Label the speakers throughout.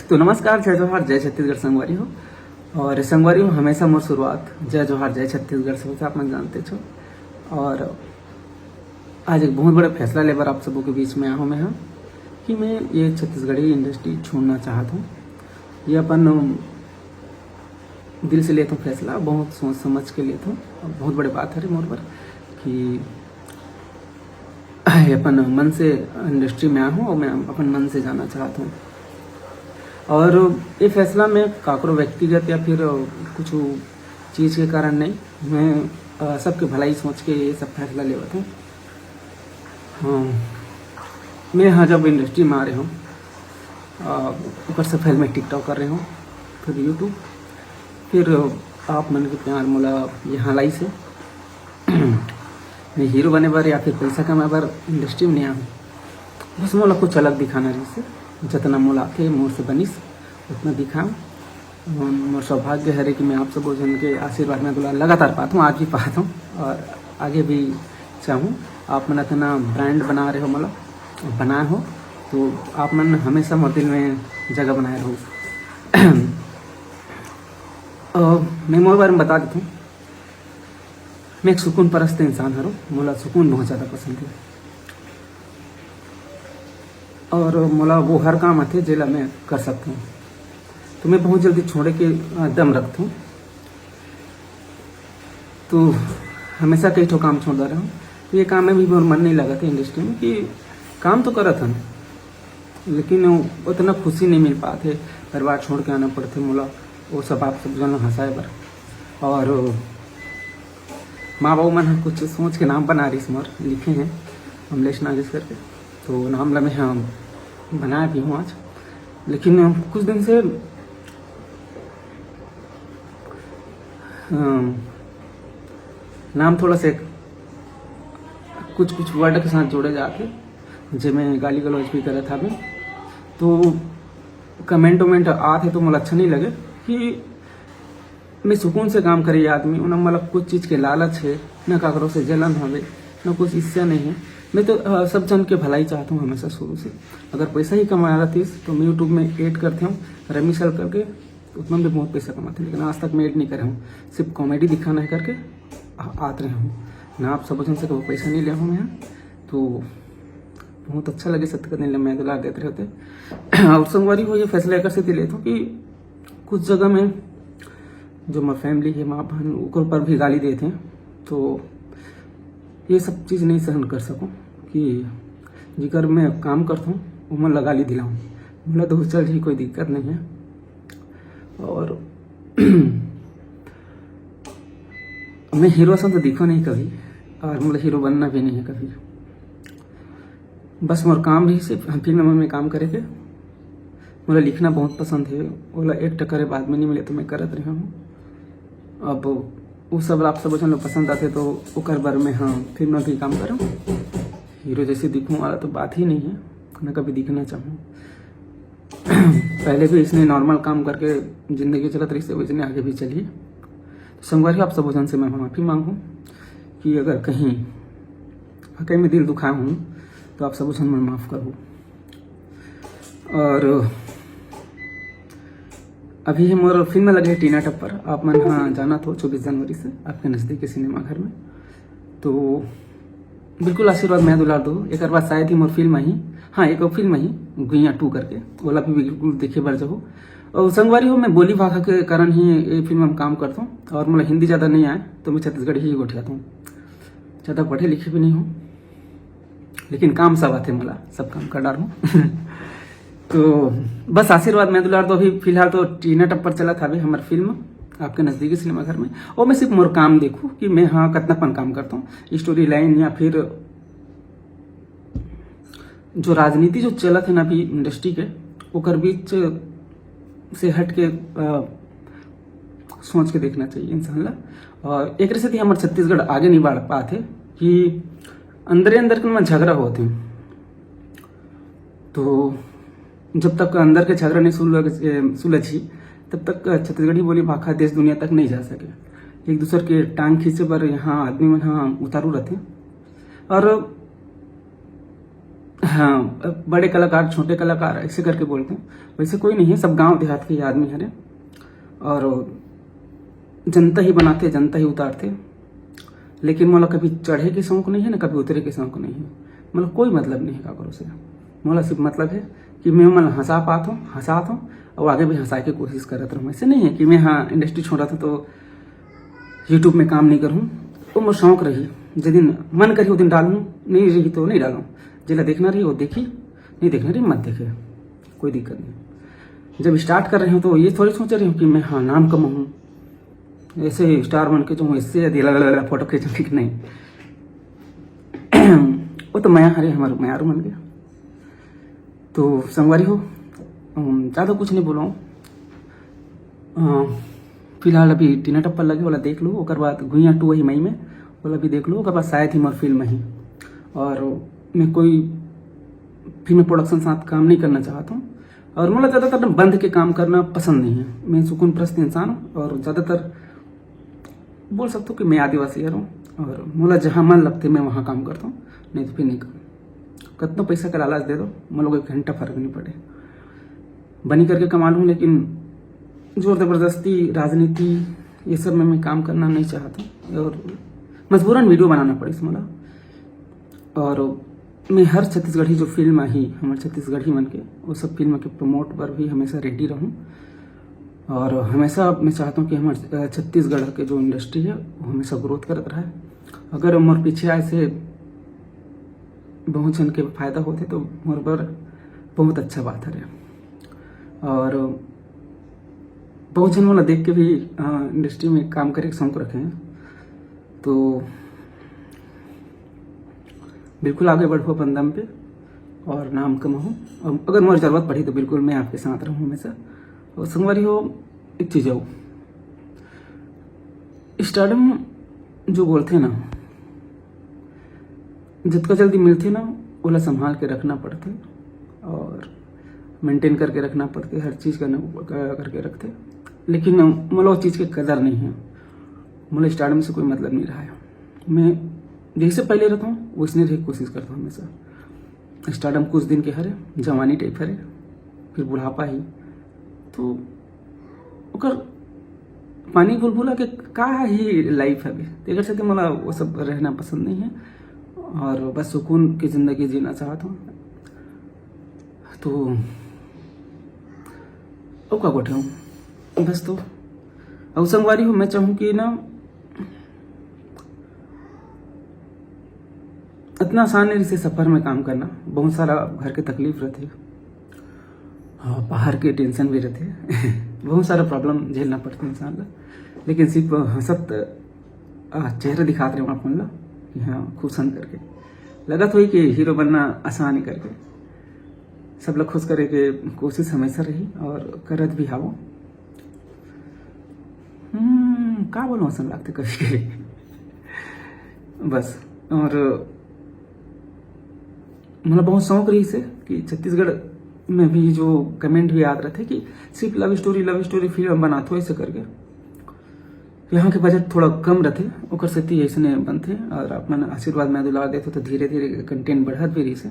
Speaker 1: तो नमस्कार, जय जोहार, जय छत्तीसगढ़ संगवारी हो। और संगवारी हो हमेशा मोर शुरुआत जय जोहार जय छत्तीसगढ़ से होता, आप मन जानते छो। और आज एक बहुत बड़ा फैसला लेकर आप सबों के बीच में आया हूँ मैं यहाँ कि मैं ये छत्तीसगढ़ी इंडस्ट्री छोड़ना चाहता हूँ। ये अपन दिल से लेता हूँ फैसला, बहुत सोच समझ के लेता हूँ। बहुत बड़ी बात है मोर पर कि अपन मन से इंडस्ट्री में आया हूँ और मैं अपन मन से जाना चाहता हूँ। और ये फैसला मैं काकरो व्यक्तिगत या फिर कुछ चीज़ के कारण नहीं, मैं सबके भलाई सोच के ये सब फैसला लेता हूँ। हाँ, मैं यहाँ जब इंडस्ट्री में आ रहे हूँ, ऊपर से पहले मैं टिकटॉक कर रहे हूँ, फिर यूट्यूब, फिर आप मन के प्यार मोला यहाँ लाई से मैं हीरो बने बार या फिर पैसा कमाए बार इंडस्ट्री में नहीं आऊँ। बस मोला कुछ अलग दिखाना रही से, जितना मोला आके मोर से बनिस उतना दिखाऊँ। मोर सौभाग्य है कि मैं आप सब जन के आशीर्वाद में दुला लगातार पाता हूँ, आज भी पाता हूँ और आगे भी चाहूँ। आप मन इतना ब्रांड बना रहे हो, मोला बनाए हो, तो आप मन हमेशा मोर दिल में जगह बनाए रहो। मैं मोर बारे में बता देता हूँ, मैं एक सुकून परस्त इंसान हूँ। मोला सुकून बहुत ज़्यादा पसंद है और मोला वो हर काम आते जेला मैं कर सकता हूँ। तो मैं बहुत जल्दी छोड़े के दम रखता हूँ। तो हमेशा कई ठो काम छोड़ रहा हूँ। तो ये काम में भी मोर मन नहीं लगा था इंडस्ट्री में कि काम तो करा था, लेकिन उतना खुशी नहीं मिल पाते। परिवार छोड़ के आना पड़ते मोला, वो सब आप सब जन हंसाए बर। और माँ बाबू मन कुछ सोच के नाम बना रही मोर, लिखे हैं अमलेश नागेश करके, तो नाम ला मैं हाँ बनाया भी हूँ आज। लेकिन कुछ दिन से नाम थोड़ा से कुछ वर्ड के साथ जोड़े जाके, जे मैं गाली गलौज भी करे था मैं, तो कमेंट आते तो मुझे अच्छा नहीं लगे कि मैं सुकून से काम करे आदमी, उन्हें मतलब कुछ चीज़ के लालच है, न काकरों से जलन हवे, न कुछ इससे नहीं है। मैं तो सब जन के भलाई चाहता हूँ हमेशा शुरू से। अगर पैसा ही कमा रहा थी तो मैं यूट्यूब में ऐड करते हूँ रमी सल करके, उतना भी बहुत पैसा कमाते, लेकिन आज तक मैं ऐड नहीं करे हूँ, सिर्फ कॉमेडी दिखाना है करके आते रहे हूँ ना। आप सब जन से कभी पैसा नहीं ले हूँ मैं, तो बहुत अच्छा लगे सत्य करने मैं दुला देते रहते। और संगवारी हो ये फैसला एक से लेता हूँ कि कुछ जगह में जो मेरी फैमिली है, माँ बहन ऊपर पर भी गाली देते हैं, तो ये सब चीज़ नहीं सहन कर सकूं कि जिकर मैं काम करता हूँ वो मैं लगा ली दिलाऊँ। बोला तो चल ही कोई दिक्कत नहीं है। और मैं हीरो सा तो दिखो नहीं कभी, और मतलब हीरो बनना भी नहीं है कभी। बस मोर काम भी सिर्फ फिल्म में काम करेंगे। मुझे लिखना बहुत पसंद है, बोला एक टक्कर बाद में नहीं मिले तो मैं करत रहा हूँ। अब वो सब आप सब जन पसंद आते तो ओकर बार में हाँ फिल्म में भी काम करूँ। हीरो जैसे दिखूँ वाला तो बात ही नहीं है, न कभी दिखना चाहूँ। पहले भी इसने नॉर्मल काम करके ज़िंदगी चलत रही से, वैसे आगे भी चलिए। तो संगवारी आप सब जन से मैं माफ़ी मांगूँ कि अगर कहीं में दिल दुखाया हूँ तो आप सब जन मैं माफ़ करूँ। और अभी है मोर फिल्म में लगे टीना टप्पर, आप मन हाँ जाना तो 24 जनवरी से आपके नज़दीकी सिनेमा घर में, तो बिल्कुल आशीर्वाद मैं दुलार दो। एक बार शायद ही मोर फिल्म ही, हाँ एक फिल्म ही गुइया 2 करके, बोला भी बिल्कुल देखे बार जाओ। और संगवारी हो मैं बोली भाषा के कारण ही ये फिल्म में काम करता हूँ, और मतलब हिंदी ज़्यादा नहीं आए तो मैं छत्तीसगढ़ी ही गोठियाता हूँ। ज़्यादा पढ़े लिखे भी नहीं हूँ, लेकिन काम सब आते मला, सब काम कर डाल हूँ। तो बस आशीर्वाद मैं दुलार दो। अभी फिलहाल तो टीना टप्पर चला था अभी हमारी फिल्म आपके नज़दीकी सिनेमा घर में, और मैं सिर्फ मोर काम देखूँ कि मैं हाँ कितनापन काम करता हूँ। स्टोरी लाइन या फिर जो राजनीति जो चलत है ना अभी इंडस्ट्री के, ओकर बीच से हट के सोच के देखना चाहिए इंसान ला। और एक से हमारे छत्तीसगढ़ आगे नहीं बढ़ पाते कि अंदर के झगड़ा होते हैं, तो जब तक अंदर के झगड़ा नहीं सुलझी तब तक छत्तीसगढ़ी बोली भाखा देश दुनिया तक नहीं जा सके। एक दूसरे के टांग खींचे पर यहाँ आदमी में हाँ उतारू रहते। और हाँ, बड़े कलाकार छोटे कलाकार ऐसे करके बोलते हैं, वैसे कोई नहीं है, सब गांव देहात के ही आदमी हरे और जनता ही बनाते जनता ही उतारते। लेकिन मोला कभी चढ़े के शौक नहीं है ना कभी उतरे के शौक नहीं है, मतलब कोई मतलब नहीं है काकरो से। मोला सिर्फ मतलब है कि मैं मन हंसात हूँ और आगे भी हंसाए की कोशिश करत रहूँ। ऐसे नहीं है कि मैं हाँ इंडस्ट्री छोड़ा था तो यूट्यूब में काम नहीं करूँ, वो मोर शौक रही। जिस दिन मन करी वो दिन डालूँ, नहीं रही तो नहीं डालूँ। जिला देखना रही वो देखी, नहीं देखना रही मत देखे, कोई दिक्कत नहीं। जब स्टार्ट कर रही हूँ तो ये थोड़ी सोच रही हूँ कि मैं हाँ नाम कमाऊँ, ऐसे स्टार बन के जो इससे फोटो खींचने की नहीं। वो तो मैं हरे हमारे मयारू बन गया। तो संगवारी हो, ज़्यादा कुछ नहीं बोला हूँ। फिलहाल अभी टीना टप्पल लगे वाला देख लो, उसके बाद गुइया 2 वही मई में वाला भी देख लो, उसके बाद शायद ही मोर फिल्म ही। और मैं कोई फिल्म प्रोडक्शन साथ काम नहीं करना चाहता हूँ और मुझे ज़्यादातर बंद के काम करना पसंद नहीं है। मैं सुकून प्रस्त इंसान हूँ और ज़्यादातर बोल सकता हूँ कि मैं आदिवासी हूँ और मुझे जहाँ मन लगते मैं वहाँ काम करता हूँ, नहीं तो फिर नहीं करूँ। कितना पैसा का लालच दे दो, मुझे लोग 1 घंटा फर्क नहीं पड़े, बनी करके कमा लूँ। लेकिन जोर ज़बरदस्ती राजनीति ये सब में मैं काम करना नहीं चाहता और मजबूरन वीडियो बनाना पड़े इसमें। और मैं हर छत्तीसगढ़ी जो फिल्म आई हमारे छत्तीसगढ़ी मन के, वो सब फिल्म के प्रमोट पर भी हमेशा रेडी रहूँ। और हमेशा मैं चाहता हूँ कि हमारे छत्तीसगढ़ के जो इंडस्ट्री है वो हमेशा ग्रोथ करत रहे। अगर मोर पीछे आए से बहुत जन के फायदा होते तो मोर पर बहुत अच्छा बात है। और बहुत जन वाला देख के भी इंडस्ट्री में काम करे शौक रखे हैं, तो बिल्कुल आगे बढ़ो अपन दम पे और नाम कमाओ। और अगर मुझे ज़रूरत पड़ी तो बिल्कुल मैं आपके साथ रहूँ हमेशा। और संगवारी हो, एक चीज़ हो, स्टारडम जो बोलते हैं ना, जितना जल्दी मिलते ना ओला संभाल के रखना पड़ते और मेंटेन करके रखना पड़ते, हर चीज़ करके रखते। लेकिन मुझे वो चीज़ की कदर नहीं है, मुझे स्टारडम से कोई मतलब नहीं रहा है। मैं जैसे पहले रहता हूँ वैसने रहने की कोशिश करता हूँ हमेशा। स्टारडम कुछ दिन के हरे, जवानी टाइप हरे, फिर बुढ़ापा ही, तो ओकर पानी बुलबुला के का ही लाइफ है। अभी से मुझे वो सब रहना पसंद नहीं है और बस सुकून की ज़िंदगी जीना चाहता हूँ। तो ओ का गोठे हूँ बस। तो अब संगवारी हो, मैं चाहूँ कि ना इतना आसान नहीं से सफ़र में काम करना, बहुत सारा घर के तकलीफ रहते, बाहर के टेंशन भी रहते बहुत सारा प्रॉब्लम झेलना पड़ता है इंसान का। लेकिन सिर्फ हंसत चेहरा दिखाते रहे अपन ला कि हाँ खुश हन करके लगत हुई कि हीरो बनना आसान ही करके सब लोग खुश करे के कोशिश हमेशा रही और करत भी हावो। का बोलो आसान लगते कभी कभी बस। और मतलब बहुत शौक रही से कि छत्तीसगढ़ में भी जो कमेंट भी याद रहते कि सिर्फ लव स्टोरी फिल्म बनाते ऐसे करके, यहाँ के बजट थोड़ा कम रहते ओकर सेती ऐसे बनते और अपन आशीर्वाद में दुला देते तो धीरे धीरे कंटेंट बढ़त भी रही से।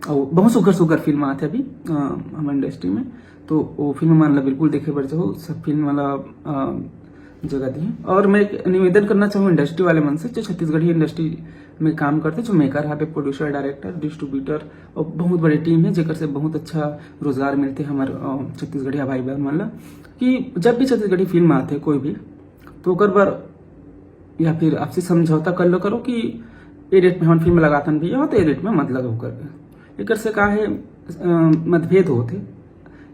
Speaker 1: और बहुत सुगर फिल्म आते अभी हमारे इंडस्ट्री में, तो वो फिल्म मान ला बिल्कुल देखे बढ़ जाओ, सब फिल्म वाला जगह दी। और मैं निवेदन करना चाहूँ इंडस्ट्री वाले मन से जो छत्तीसगढ़ी इंडस्ट्री में काम करते, जो मेकर है, प्रोड्यूसर, डायरेक्टर, डिस्ट्रीब्यूटर और बहुत बड़ी टीम है जेकर से बहुत अच्छा रोजगार मिलते हमारे छत्तीसगढ़िया भाई बहन मान ला कि जब भी छत्तीसगढ़ी फिल्म आते कोई भी तो ओकर बार या फिर आपसे समझौता कर लो करो कि ये रेट में हम फिल्म लगातन भी हो तो ये रेट में मत लगाओ करके। एक से का है मतभेद होते,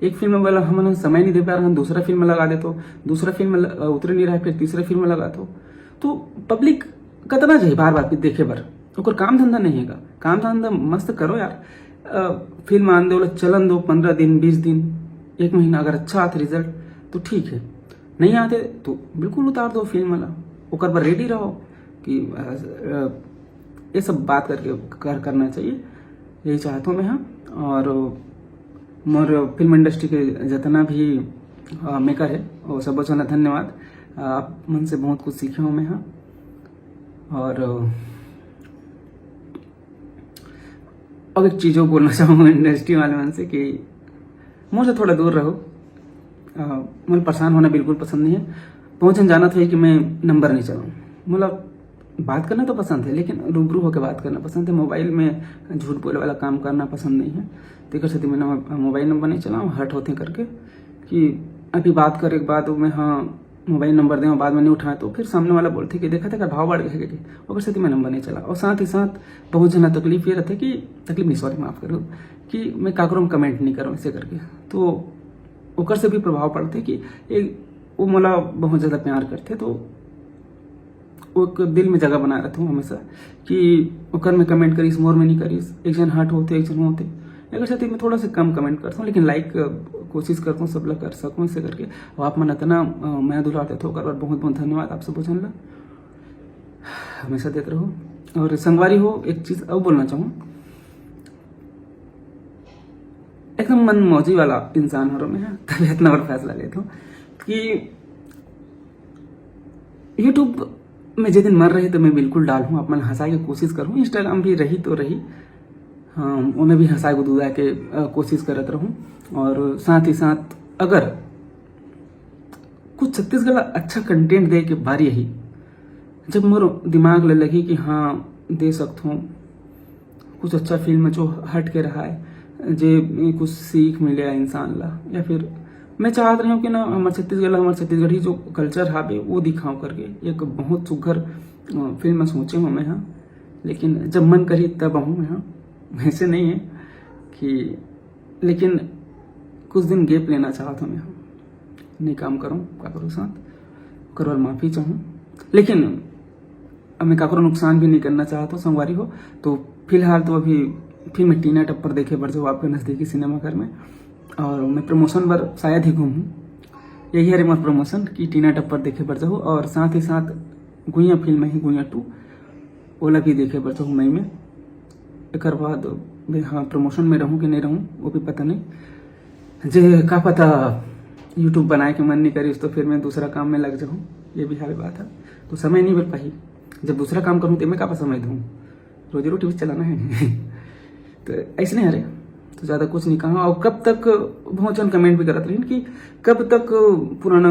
Speaker 1: एक फिल्म वाला हम समय नहीं दे पा रहे हैं, दूसरा फिल्म लगा दे तो दूसरा फिल्म उतरे नहीं रहा, फिर तीसरा फिल्म लगा तो पब्लिक कितना चाहिए बार बार देखे बार, ओकर काम धंधा नहीं है। काम धंधा मस्त करो यार, फिल्म आन दो चलन दो 15 दिन 20 दिन 1 महीना, अगर अच्छा आते रिजल्ट तो ठीक है, नहीं आते तो बिल्कुल उतार दो फिल्म वाला। ओकर पर रेडी रहो कि ये सब बात करके करना चाहिए, यही चाहता हूँ मैं। हाँ, और मोर फिल्म इंडस्ट्री के जितना भी मेकर है वो सब बहुत धन्यवाद, आप मन से बहुत कुछ सीखे हूँ मैं। हाँ, और अब एक चीज़ और बोलना चाहूँगा इंडस्ट्री वाले मन से कि मुझसे थोड़ा दूर रहो। मुझे परेशान होना बिल्कुल पसंद नहीं है। पहुँचन जाना था कि मैं नंबर नहीं चलाऊँ, मतलब बात करना तो पसंद है लेकिन रूबरू होकर बात करना पसंद है। मोबाइल में झूठ बोले वाला काम करना पसंद नहीं है। तेकर से मैंने मोबाइल नंबर नहीं चलाऊँ, हट होते करके कि अभी बात करे के बाद मैं हाँ मोबाइल नंबर दें, बाद में नहीं उठाए तो फिर सामने वाला बोलते कि देखा था अगर भाव बढ़ गया कि और से मैं नंबर नहीं चला। और साथ ही साथ बहुत जना तकलीफ ये रहते कि तकलीफ नहीं, सॉरी माफ़ करो, कि मैं काकरों में कमेंट नहीं करूँ ऐसे करके, तो ओकर से भी प्रभाव पड़ते कि एक वो मला बहुत ज़्यादा प्यार करते, तो वो एक दिल में जगह बना रहता हूँ हमेशा कि ओकर में कमेंट करीस, मोर में नहीं करीस, एक जन हट होते एक जन होते। अगर साथ मैं थोड़ा सा कम कमेंट करता हूँ लेकिन लाइक कोशिश करता हूँ सब लोग कर सकूँ इसे करके। और आप मन इतना मैं दुलारते थे और बहुत बहुत धन्यवाद आप सब बुझन ला, हमेशा देते रहो। और संगवारी हो, एक चीज़ अब बोलना चाहूँ, एकदम मन मौजी वाला इंसान हो मैं, तभी इतना बड़ा फैसला लेता हूँ कि यूट्यूब में जिस दिन मर रही तो मैं बिल्कुल डालूँ, आप मन हंसाए की कोशिश करूँ। इंस्टाग्राम भी रही तो रही, हाँ उन्हें भी हंसाए को दूधा के कोशिश करत रहूँ। और साथ ही साथ अगर कुछ छत्तीसगढ़ अच्छा कंटेंट दे के बारी यही, जब मोर दिमाग ले लगी कि हाँ दे सकता हूँ कुछ अच्छा फिल्म जो हट के रहा है, जे कुछ सीख मिले इंसान ला, या फिर मैं चाहत रही हूँ कि ना हमारे छत्तीसगढ़ी जो कल्चर हावे वो दिखाऊँ करके एक बहुत सुघर फिल्म सोचे हूँ मैं हाँ। लेकिन जब मन करी तब हूँ मैं हाँ, वैसे नहीं है कि, लेकिन कुछ दिन गैप लेना चाहता हूँ मैं हाँ, नहीं काम करूँ काकरो साथ करो और माफ़ी चाहूँ। लेकिन अब मैं काकरो नुकसान भी नहीं करना चाहता हूँ संगवारी हो। तो फिलहाल तो अभी फिल्म टीना टप्पर देखे बढ़ जाओ आपके नज़दीकी सिनेमाघर में, और मैं प्रमोशन पर शायद ही घूमूँ, यही है मेरा प्रमोशन कि टीना टप्पर देखे बढ़ जाओ। और साथ ही साथ गुइया फिल्म है गुइया 2 ओला भी देखे बढ़ जाओ मई में। एक बाद मैं हाँ प्रमोशन में रहूँ कि नहीं रहूँ वो भी पता नहीं, जे का पता यूट्यूब बनाए के मन नहीं करी तो फिर मैं दूसरा काम में लग जाऊँ, ये भी हाल बात है। तो समय नहीं मिल पाई, जब दूसरा काम करूँ तो मैं का समय दूँ, रोजी रोटी भी चलाना है तो ऐसे नहीं अरे तो ज़्यादा कुछ नहीं कहा। और कब तक बहुत जन कमेंट भी करते रही कि कब तक पुराना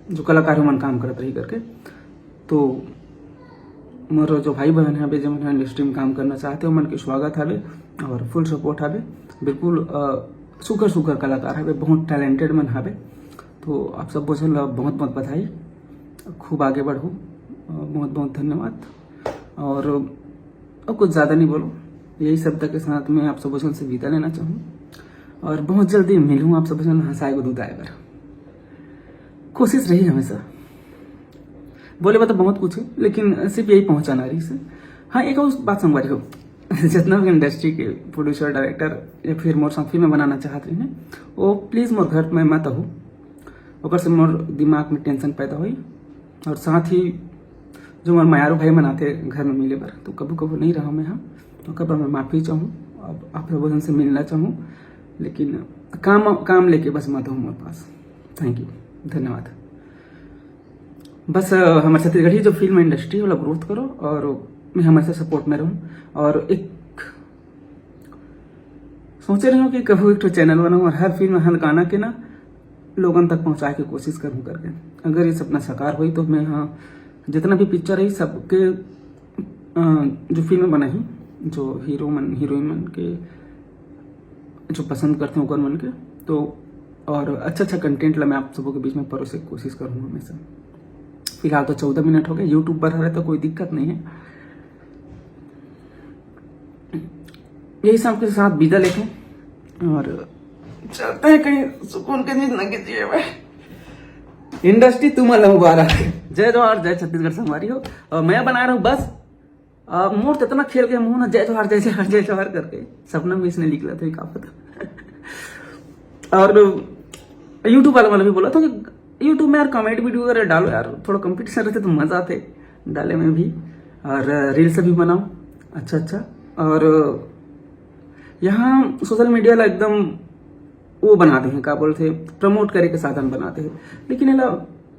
Speaker 1: जो कलाकार मन काम करते रही करके। तो मोर जो भाई बहन है जो मन इंडस्ट्री में काम करना चाहते हो मन के स्वागत है और फुल सपोर्ट है, बिल्कुल सुगर सुगर कलाकार है, बहुत टैलेंटेड मन है। तो आप सब बोझल बहुत बहुत बधाई, खूब आगे बढ़ो, बहुत बहुत धन्यवाद। और अब कुछ ज़्यादा नहीं बोलो, यही शब्द के साथ मैं आप सब से विदा लेना चाहूँ और बहुत जल्दी मिलूँ आप सब हंसाए को दूध आएगा। कोशिश रही हमेशा, बोले बात तो बहुत कुछ है लेकिन सिर्फ यही पहुंचाना रही से। हाँ एक और बात संगवारी हो, जितना भी इंडस्ट्री के प्रोड्यूसर डायरेक्टर या फिर मोर साथ फिल्म बनाना चाहते हैं वो प्लीज़ मोर घर में मत हो, ओकर से मोर दिमाग में टेंशन पैदा हुई। और साथ ही जो मोर मायारू भाई मनाते घर में मिले बार तो कभी कभी नहीं रहा मैं हाँ, तो कभी मैं माफ़ी चाहूँ, अब आप लोगों से मिलना चाहूँ, लेकिन काम लेके बस मत हो मेरे पास। थैंक यू, धन्यवाद। बस हमारे छत्तीसगढ़ी जो फिल्म इंडस्ट्री वाला ग्रोथ करो और मैं हमेशा सपोर्ट में रहूँ। और एक सोचे रहे हो कि कभी एक तो चैनल बनाऊँ और हर फिल्म हर गाना के ना लोगों तक पहुँचाए की कोशिश करूँ करके। अगर ये सपना साकार हुई तो मैं हाँ जितना भी पिक्चर है सबके जो फिल्म बनाई जो हीरो मन हीरोइन मन के जो पसंद करते हैं मन के, तो और अच्छा कंटेंट ला मैं आप सबों के बीच में परोसे की कोशिश करूँगा हमेशा। फिलहाल तो 14 मिनट हो गए, यूट्यूब पर है तो कोई दिक्कत नहीं है। यही सब के साथ विदा लेते और चलते हैं कहीं सुकून के जिंदगी जिए भाई। इंडस्ट्री तुम्हारा मुबारक, जय जोहार, जय छत्तीसगढ़ से हमारी हो। और मैं बना रहा हूँ बस मोर तो इतना खेल के मुंह ना जय जोहार जय जोहार जय जोहार करके, सपना में इसने निकला था का पता। और यूट्यूब वाला भी बोला था कि यूट्यूब में यार कॉमेडी वीडियो वगैरह डालो यार, थोड़ा कंपटीशन रहते तो मजा आते डाले में भी, और रील्स भी बनाओ अच्छा। और यहाँ सोशल मीडिया ला एकदम वो बनाते हैं क्या बोलते प्रमोट करे के साधन बनाते हैं, लेकिन ये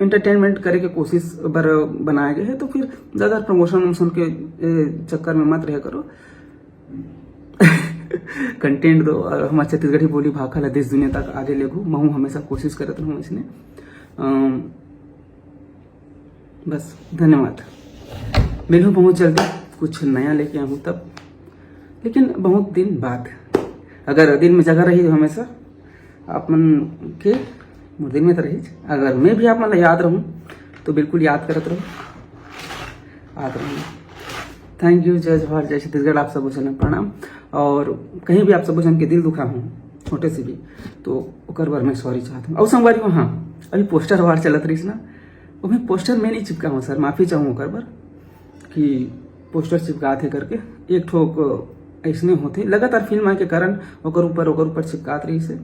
Speaker 1: एंटरटेनमेंट करे के कोशिश बर बनाए गए हैं। तो फिर ज़्यादा प्रमोशन के चक्कर में मत रह करो, कंटेंट दो और हमारे छत्तीसगढ़ी बोली भाखा ला देश दुनिया तक आगे ले गो। मैं हमेशा कोशिश करत रहूँ इसने। बस धन्यवाद। मिलूँ बहुत जल्दी, कुछ नया लेके आऊँ तब, लेकिन बहुत दिन बाद। अगर दिल में जगह रही तो हमेशा आप मन के दिल में तो रही। अगर मैं भी आप मन याद रहूँ तो बिल्कुल याद करत रहूँ, याद रहूँ। Thank you. जय जवाहर, जय छत्तीसगढ़। आप सब जन प्रणाम। और कहीं भी आप सब जन के दिल दुखा हूँ छोटे से भी तो ओकर बार मैं सॉरी चाहता हूँ। और संगवारी को हाँ, अभी पोस्टर वार चलत रही ना, वो मैं पोस्टर में नहीं चिपका हूँ सर, माफ़ी चाहूँ ओकर बार कि पोस्टर चिपका थे करके। एक ठोक ऐसने होते लगातार फिल्म आए के कारण ओकर ऊपर चिपकात रही से,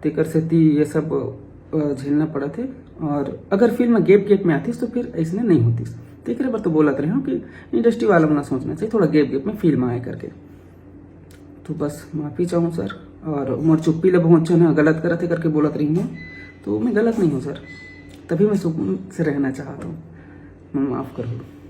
Speaker 1: तेकर से ती ये सब झेलना पड़ा थे। और अगर फिल्म गैप में आती तो फिर ऐसने नहीं होती। तेकरे बार तो बोलत रहे हूँ कि इंडस्ट्री वाला ना सोचना चाहिए थोड़ा गैप में फिल्म आए करके। तो बस माफ़ी चाहूँ सर। और मोर चुप्पी ले बहुत जन गलत करते करके बोलत रही हूँ, तो मैं गलत नहीं हूँ सर, तभी मैं सुकून से रहना चाहता हूँ। मैं माफ़ कर दो।